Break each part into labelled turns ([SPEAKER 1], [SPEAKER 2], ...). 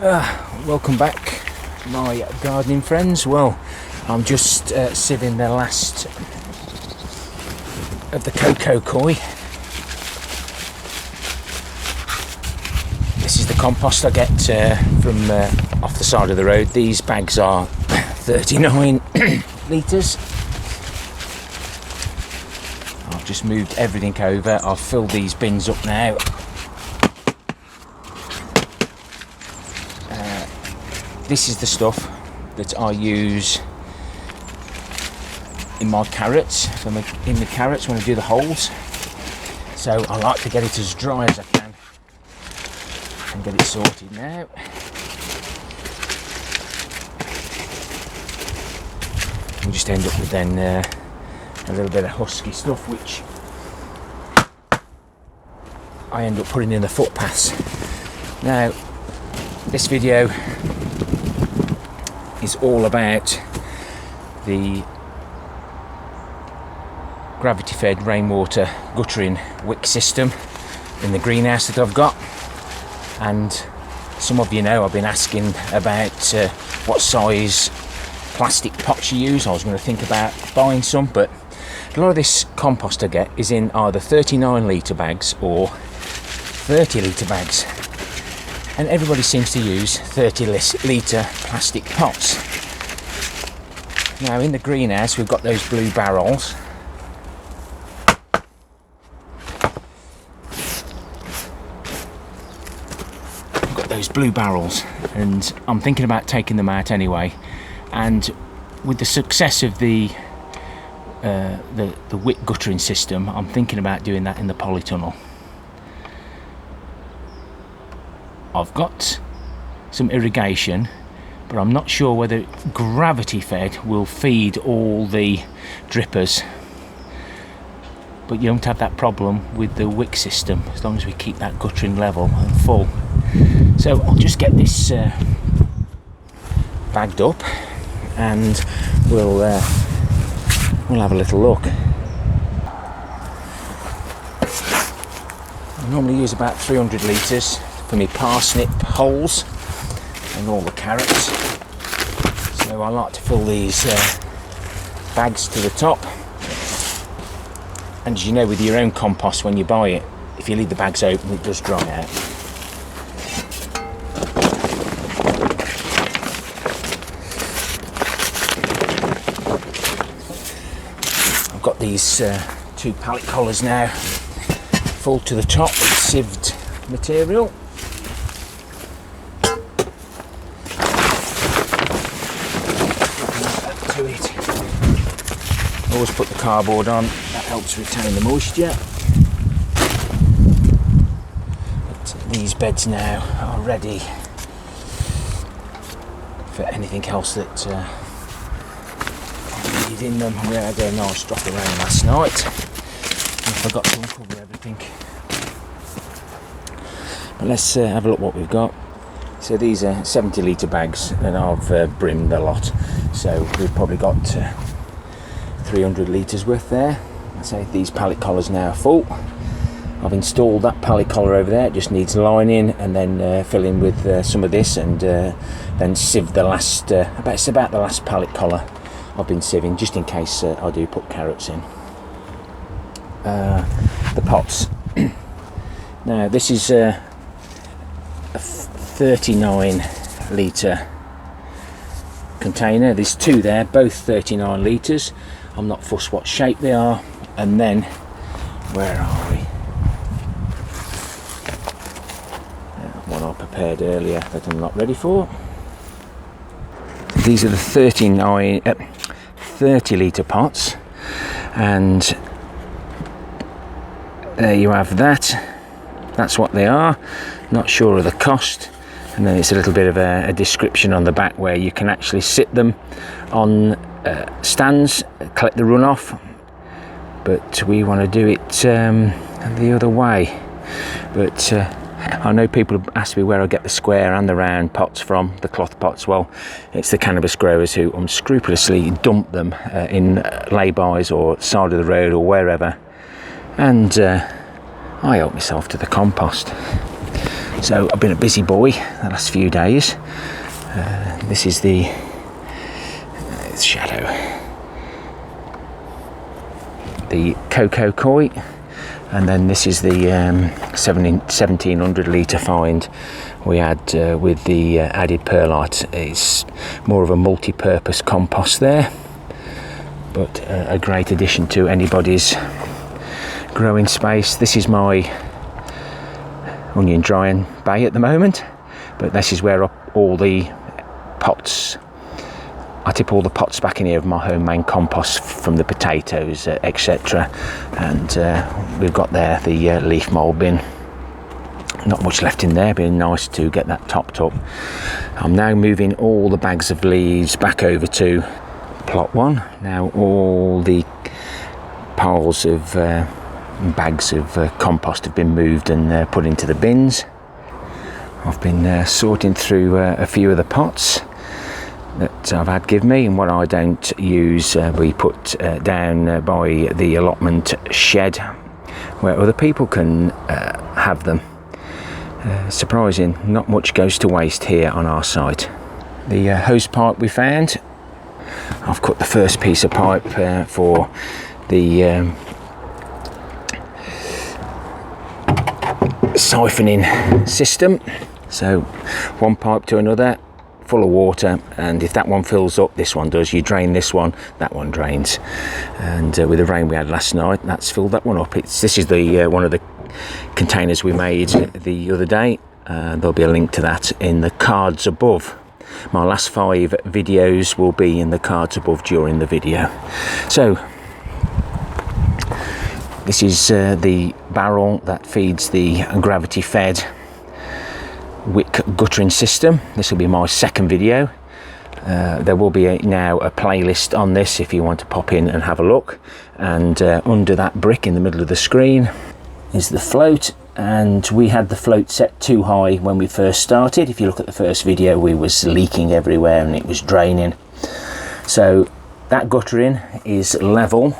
[SPEAKER 1] Welcome back, my gardening friends. Well, I'm just sieving the last of the cocoa coir. This is the compost I get from off the side of the road. These bags are 39 litres. I've just moved everything over. I've filled these bins up now. This is the stuff that I use in my carrots, in the carrots when I do the holes. So I like to get it as dry as I can and get it sorted now. We just end up with then a little bit of husky stuff, which I end up putting in the footpaths. Now, this video is all about the gravity-fed rainwater guttering wick system in the greenhouse that I've got. And some of you know I've been asking about what size plastic pots you use. I was going to think about buying some, but a lot of this compost I get is in either 39 litre bags or 30 litre bags. And everybody seems to use 30 litre plastic pots. Now in the greenhouse we've got those blue barrels. We've got those blue barrels, and I'm thinking about taking them out anyway. And with the success of the wick guttering system, I'm thinking about doing that in the polytunnel. I've got some irrigation, but I'm not sure whether gravity fed will feed all the drippers. But you don't have that problem with the wick system as long as we keep that guttering level and full. So I'll just get this bagged up and we'll have a little look. I normally use about 300 litres for my parsnip holes and all the carrots, so I like to fill these bags to the top. And as you know, with your own compost, when you buy it, if you leave the bags open, it does dry out. I've got these two pallet collars now full to the top with sieved material. To it. Always put the cardboard on, that helps retain the moisture. But these beds now are ready for anything else that I need in them. We had a nice drop of rain last night. I forgot to uncover everything. But let's have a look what we've got. So these are 70 litre bags and I've brimmed a lot. So we've probably got 300 litres worth there. So these pallet collars now are full. I've installed that pallet collar over there. It just needs lining and then fill in with some of this and then sieve the last, it's about the last pallet collar I've been sieving, just in case I do put carrots in. The pots. Now this is a 39 litre container. There's two there, both 39 litres. I'm not fussed what shape they are. And then, where are we? One I prepared earlier that I'm not ready for. These are the 30 litre pots, and there you have that. That's what they are. Not sure of the cost. And then it's a little bit of a description on the back where you can actually sit them on stands, collect the runoff, but we want to do it the other way. But I know people have asked me where I get the square and the round pots from, the cloth pots. Well, it's the cannabis growers who unscrupulously dump them in lay-bys or side of the road or wherever, and I help myself to the compost. So I've been a busy boy the last few days. This is the shadow, the cocoa koi, and then this is the 1700 litre find we had with the added perlite. It's more of a multi-purpose compost there, but a great addition to anybody's growing space. This is my onion drying bay at the moment, but this is where all the pots, I tip all the pots back in here of my homemade compost from the potatoes, etc. And we've got there the leaf mould bin. Not much left in there, being nice to get that topped up. I'm now moving all the bags of leaves back over to plot 1. Now all the piles of bags of compost have been moved and put into the bins. I've been sorting through a few of the pots that I've had give me, and what I don't use we put down by the allotment shed where other people can have them. Surprising, not much goes to waste here on our site. The hose pipe we found, I've cut the first piece of pipe for the siphoning system. So one pipe to another, full of water, and if that one fills up, this one does. You drain this one, that one drains. And with the rain we had last night, that's filled that one up. This is the one of the containers we made the other day. There'll be a link to that in the cards above. My last 5 videos will be in the cards above during the video. So this is the barrel that feeds the gravity fed wick guttering system. This will be my second video. There will be now a playlist on this if you want to pop in and have a look. And under that brick in the middle of the screen is the float, and we had the float set too high when we first started. If you look at the first video, we was leaking everywhere and it was draining. So that guttering is level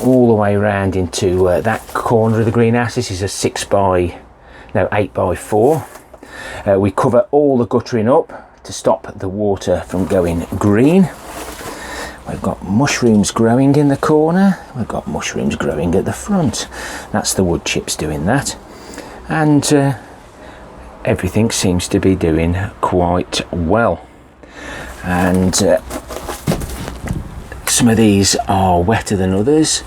[SPEAKER 1] all the way around into that corner of the greenhouse. This is a 8x4. We cover all the guttering up to stop the water from going green. We've got mushrooms growing in the corner. We've got mushrooms growing at the front. That's the wood chips doing that. And everything seems to be doing quite well. And some of these are wetter than others.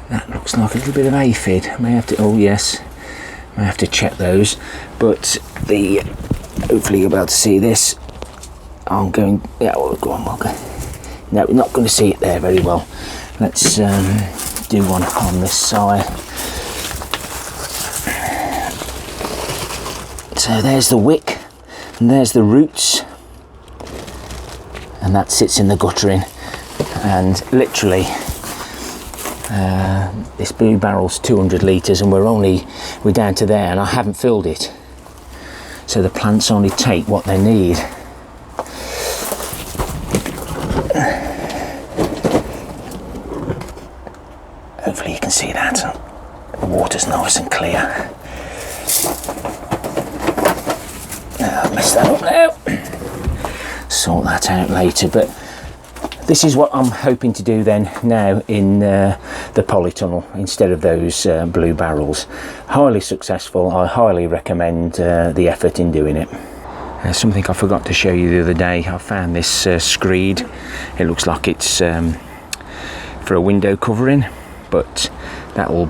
[SPEAKER 1] That looks like a little bit of aphid. I may have to, oh yes, I have to check those. But hopefully you'll be able to see this. I'm going, yeah, we'll go on, okay. No, we're not going to see it there very well. Let's do one on this side. So there's the wick, and there's the roots, and that sits in the guttering. And literally, this blue barrel's 200 litres, and we're down to there, and I haven't filled it. So the plants only take what they need. Hopefully you can see that. The water's nice and clear. I'll mess that up now. Sort that out later, but this is what I'm hoping to do then now in the polytunnel instead of those blue barrels. Highly successful. I highly recommend the effort in doing it. Something I forgot to show you the other day. I found this screed. It looks like it's for a window covering, but that will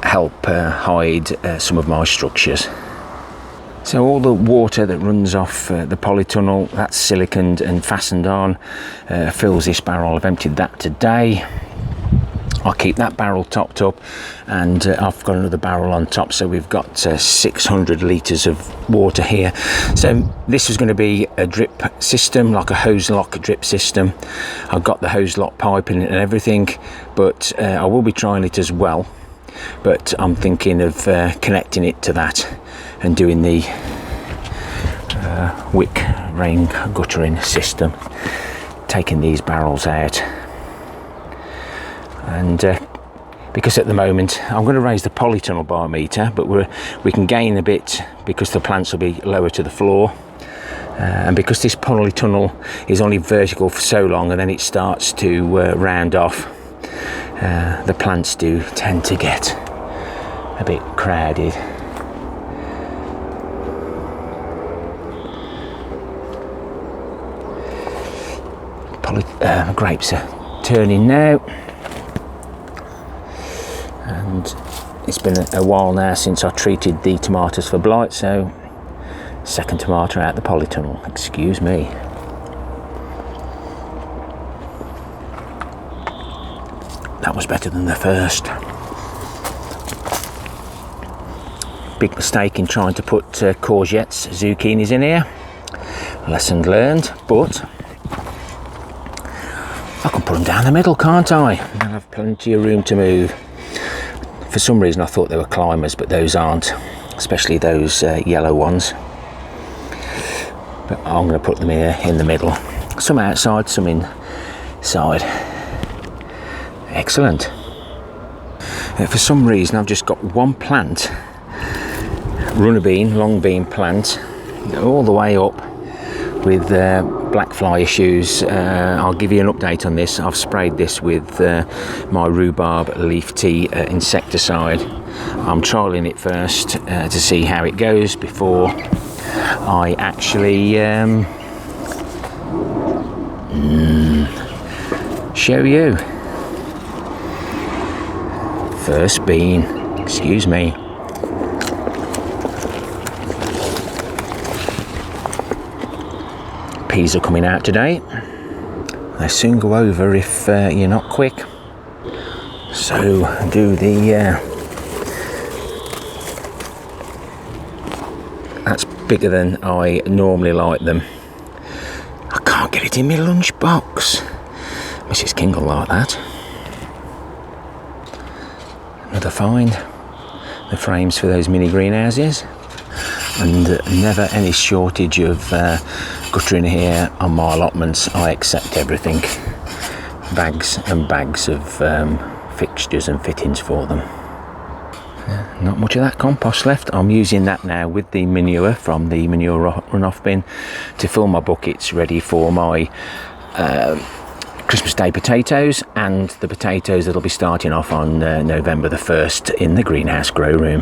[SPEAKER 1] help hide some of my structures. So all the water that runs off the polytunnel, that's siliconed and fastened on, fills this barrel. I've emptied that today. I'll keep that barrel topped up, and I've got another barrel on top, so we've got 600 litres of water here. So this is going to be a drip system, like a hose lock drip system. I've got the hose lock piping and everything, but I will be trying it as well. But I'm thinking of connecting it to that and doing the wick rain guttering system, taking these barrels out and because at the moment I'm going to raise the polytunnel biometer, but we can gain a bit because the plants will be lower to the floor, and because this polytunnel is only vertical for so long and then it starts to round off, the plants do tend to get a bit crowded. Grapes are turning now, and it's been a while now since I treated the tomatoes for blight, so second tomato out the polytunnel, excuse me. That was better than the first. Big mistake in trying to put courgettes, zucchinis in here. Lesson learned, but I can put them down the middle, can't I? And I'll have plenty of room to move. For some reason I thought they were climbers, but those aren't, especially those yellow ones. But I'm going to put them here in the middle. Some outside, some inside. Excellent. For some reason I've just got one plant, runner bean, long bean plant, all the way up with black fly issues. I'll give you an update on this. I've sprayed this with my rhubarb leaf tea insecticide. I'm trialling it first to see how it goes before I actually show you. First bean, excuse me. Peas are coming out today. They soon go over if you're not quick. So do the that's bigger than I normally like them. I can't get it in my lunch box. Mrs. King will like that. Another find. The frames for those mini greenhouses, and never any shortage of guttering here on my allotments. I accept everything. Bags and bags of fixtures and fittings for them. Not much of that compost left. I'm using that now with the manure from the manure runoff bin to fill my buckets ready for my Christmas Day potatoes and the potatoes that'll be starting off on November the 1st in the greenhouse grow room.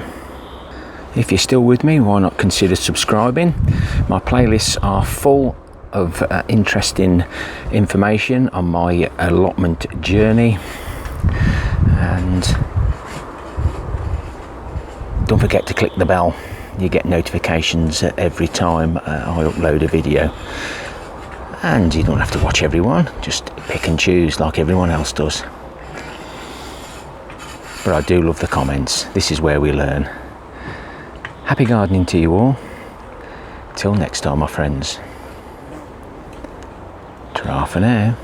[SPEAKER 1] If you're still with me, why not consider subscribing? My playlists are full of interesting information on my allotment journey, and don't forget to click the bell. You get notifications every time I upload a video, and you don't have to watch everyone, just pick and choose like everyone else does. But I do love the comments. This is where we learn. Happy gardening to you all. Till next time, my friends. Ta-ra for now.